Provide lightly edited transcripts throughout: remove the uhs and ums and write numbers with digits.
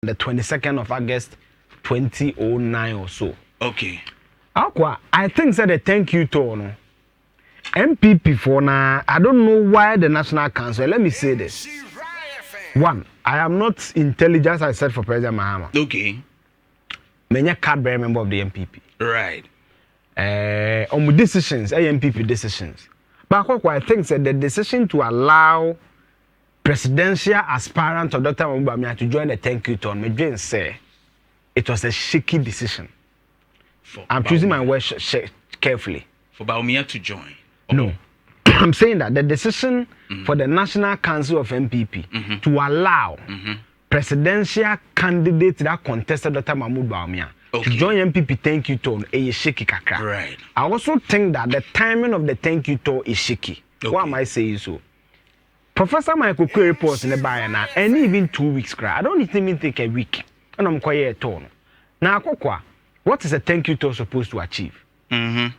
the 22nd of August 2009 or so. Okay. I think that the thank you to no MPP for now. I don't know why the National Council. Let me say this. One, I am not intelligent, as I said for President Mahama. Okay. Many card bearer member of the MPP. Right. On decisions, MPP decisions. But I think that the decision to allow presidential aspirant of Dr. Bawumia to join the thank you to me say it was a shaky decision. I'm choosing my words carefully. For Bawumia to join? No. I'm saying that the decision for the National Council of MPP to allow presidential candidate that contested Dr. Bawumia to join MPP thank you to a shaky kakra. Right. I also think that the timing of the thank you to is shaky. Okay. Why am I saying so? Professor Michael Kwe reports in the Bayana, and even 2 weeks, I don't even think a week. And I'm quite a tone. Now, what is a thank you to supposed to achieve? I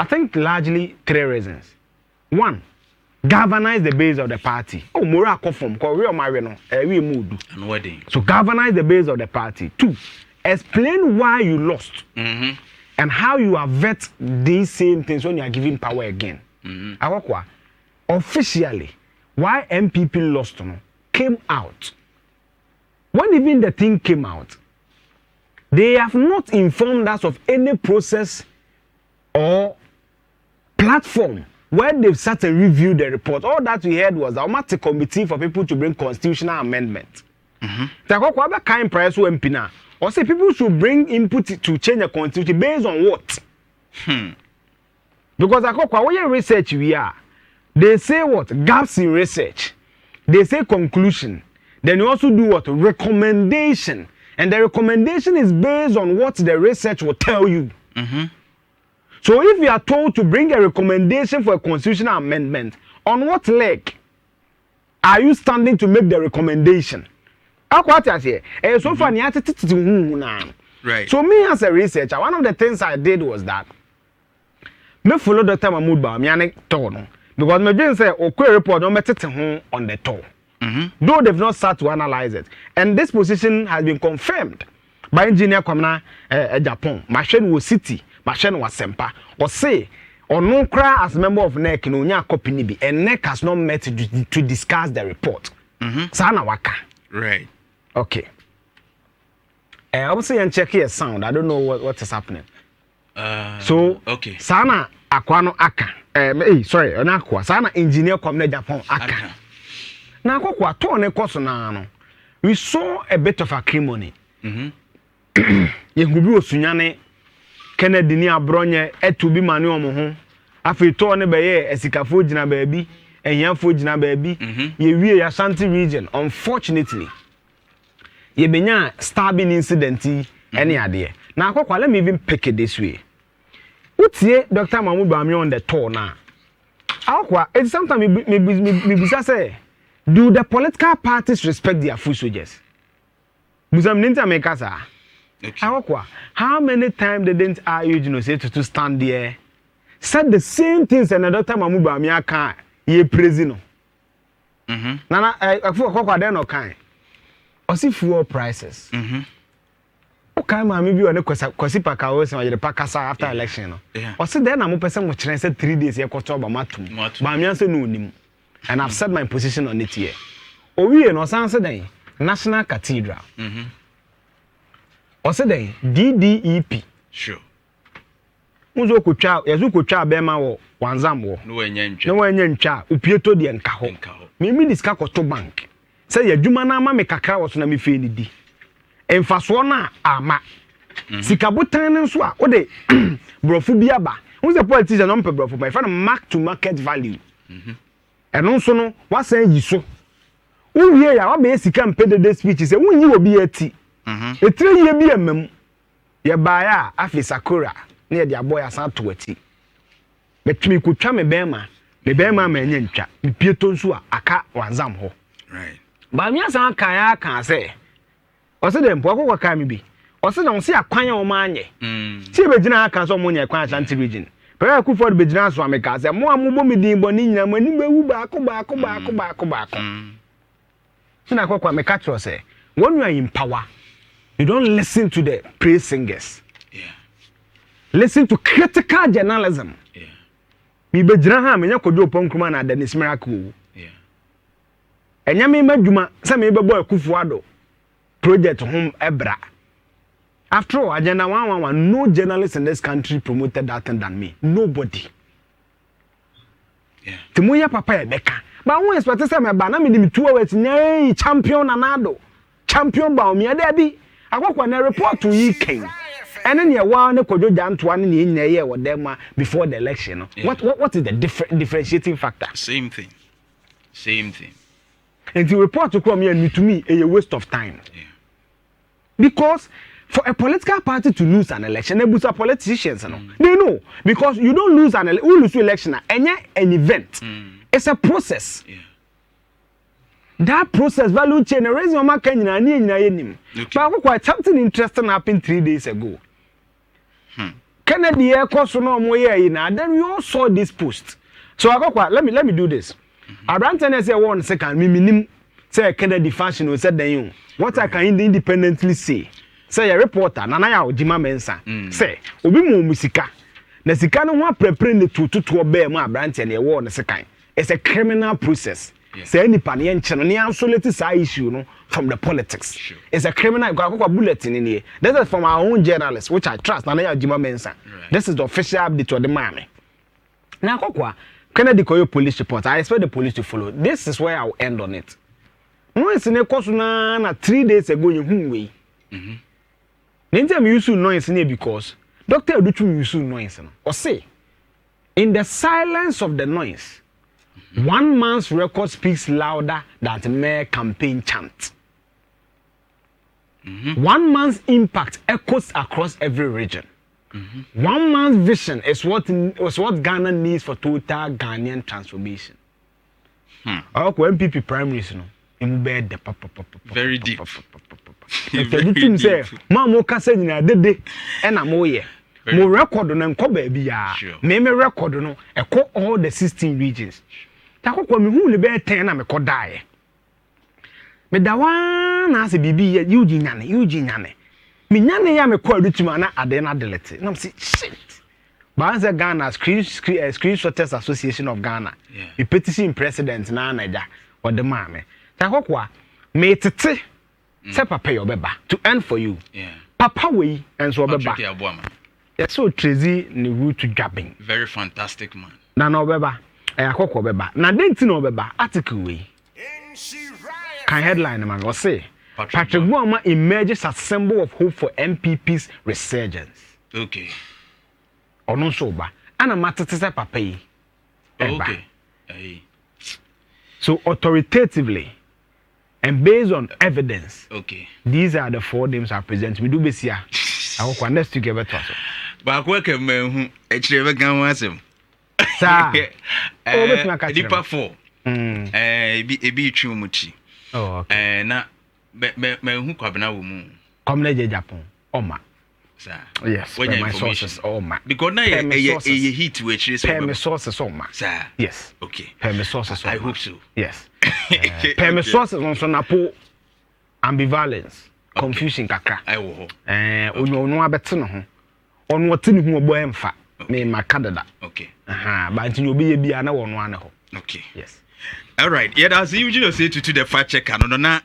think largely 3 reasons. 1, galvanize the base of the party. Oh, Mora Kofum, Korea Marino, we mood. And wedding. So galvanize the base of the party. 2, explain why you lost and how you avert these same things when you are giving power again. Officially, why MPP lost came out. When even the thing came out, they have not informed us of any process or platform where they've sat and reviewed the report. All that we heard was the automatic committee for people to bring constitutional amendment. The kind price MP now, or say people should bring input to change the constitution based on what? Because what research we are, they say what? Gaps in research. They say conclusion. Then you also do what? Recommendation. And the recommendation is based on what the research will tell you. So if you are told to bring a recommendation for a constitutional amendment, on what leg are you standing to make the recommendation? So far, right. So me as a researcher, one of the things I did was that me follow Dr. Bawumia tono because me just say okay report on the tour. Though they've not started to analyze it, and this position has been confirmed by engineer Kwamna Japan. Machine was city, machine was sempa. Or say or no cry as member of NEC no nya copy ni bi, and NEC has not met to discuss the report. Sana waka. Right. Okay. I will say and check here sound. I don't know what is happening. So okay. Sana akwano aka. Sorry, onakwa. Sana engineer Kwamna Japan aka. Now, we saw a bit of acrimony. Yehubi osunyane Kennedy ni abronye etubi mane omo afi to ne beye esikafo gina baabi ehiafo gina baabi ye wie ya Ashanti region. Unfortunately, ye benya stabbing incident any ade. Now let me even pick it this way. Utie Dr. Bawumia on the tour now. Akwa it's sometimes me say, do the political parties respect their foot soldiers? How many times they didn't Eugene say to stand there, said the same things and Dr. Bawumia can ye president. Nana, I forgot then no kind. Or see fuel prices. Okay, maybe on a Kwasipa Kaos or the Pakasa after election. Or see then I'm a person which said 3 days here cost over Matum. Bawumia say no. And I've set my position on it here. We no answer day National Cathedral. Or say day DDEP. Sure. Uzo kucha, yazu kucha bema wo wanzam wo. No enyencha. No enyencha, upieto di enkaho. Mimi diska koto bank. Say ya juma na ama me kakra wo so na me fe ni di. Emfaso na ama. Sikabutan nso a, wo de brofu bi aba. Uzo politician no mpe brofu, my friend mark to market value. And also no what say yi so wo wie ya wa be sika mpedede speech say wonyi obi ati etire ye bi amam ye baaya afi sakura na ye dia boy asan to ati betumi kutwa me bema ma enye ntwa pieto nso a aka wanzam ho right ba mi asan kan ya kan say o se dem po akokwa kan mi bi o se na o se akwan ya o ma anye ti be gina aka so mo nya kwan Ashanti region. Pere Kuford Bejina so ameka se mo amubo mi din bo ni nyina mo ni mewu baako. Sina kwakwa meka tro se when you are in power, you don't listen to the praise singers. Yeah. Listen to critical journalism. Yeah. Me be jira ha me nyakodo ponkruma na Dennis Miracle. Yeah. Enya me madwuma say me be boy Kufuado project home ebra. After all, agenda 111, no journalist in this country promoted that thing than me. Nobody. Yeah. Timuya papa ebeka. But I want expect say me ba na me di 2 hours nyai champion anado. Champion Bawumia there be. Akwa na report to ye king. And then you want to go down to one in the year or them before the election. No? Yeah. What is the differentiating factor? Same thing. And to report to come here to me a waste of time. Yeah. Because for a political party to lose an election, they boost politicians. No? They know because you don't lose an election. You lose election an event. It's a process. Yeah. That process value chain raise your market in a but quite something interesting happened 3 days ago. Kennedy cost no more year then we all saw this post. So I go quite let me do this. Abrantene say 1 second me say Kennedy fashion said then you what I can independently say a reporter nana ya ojima mensa say obi mu musika na sika no ho aprepre ne tututu obe mu abrantene e wo ne sekan. It's a criminal process. Say any pan channel isolate sa issue no from the politics. Sure. It's a criminal bulletin in here. This is from our own journalists, which I trust. Nana Jima Mensa. This is the official update to the mommy. Now, Kennedy Koyo police report. I expect the police to follow. This is where I'll end on it. Once in a course na 3 days ago, you way. Then you should noise in here because Dr. Eugene you should noise. Or say, in the silence of the noise, one man's record speaks louder than mere campaign chant. One man's impact echoes across every region. One man's vision is what Ghana needs for total Ghanaian transformation. Our MPP primaries, very deep. The say, "Mama, kase nyina dede, ena mo ye." Mo record no nko ba bia. Me record no ekọ all the 16 regions. Takoko me hu le be 10 na me ko dae. Me da wa na ase bibi ye Eugene nyane. Me nyane ya me ko adutuma na ade na delete. Na me say shit. Banza Ghana Screenshotters Association of Ghana. Me petition president na anaja or the mame. Takoko me tete say papa your beba to end for you. Yeah. Papa we and so beba. Yes, so Tracy ni route to Gabin. Very fantastic man. Na no beba. Akoko beba. Na denti no beba article we. Can headline man or say Patrick Bawumia emerges as symbol of hope for MPP's resurgence. Okay. Ono so ba. Ana matete say papa yi. Okay. Hey. So authoritatively and based on evidence. Okay. These are the 4 names I present. We do besia. Akoko next to give it to us. Ba ko ke man hu e kire be gan wasem. Sa. Dipa 4. Ebi twi omuchi. Oh, okay. Na me hu kwabena wo mu. Come na Japan. Oma. Sa. Yes. When my sources Oma. Because now you heat we kire so. My sources Oma. Sa. Yes. Okay. My sources Oma. I hope so. Yes. My sources on so na po ambivalence, confusion kakra. I wo. Onyo abete no ho. Ono wote ne hu obo emfa. Me makadada. Okay. But nti obi ye bia na wono ane ho. Okay. Yes. All right. Yeah, that's Eugene Osei-Tutu the fact checker. No na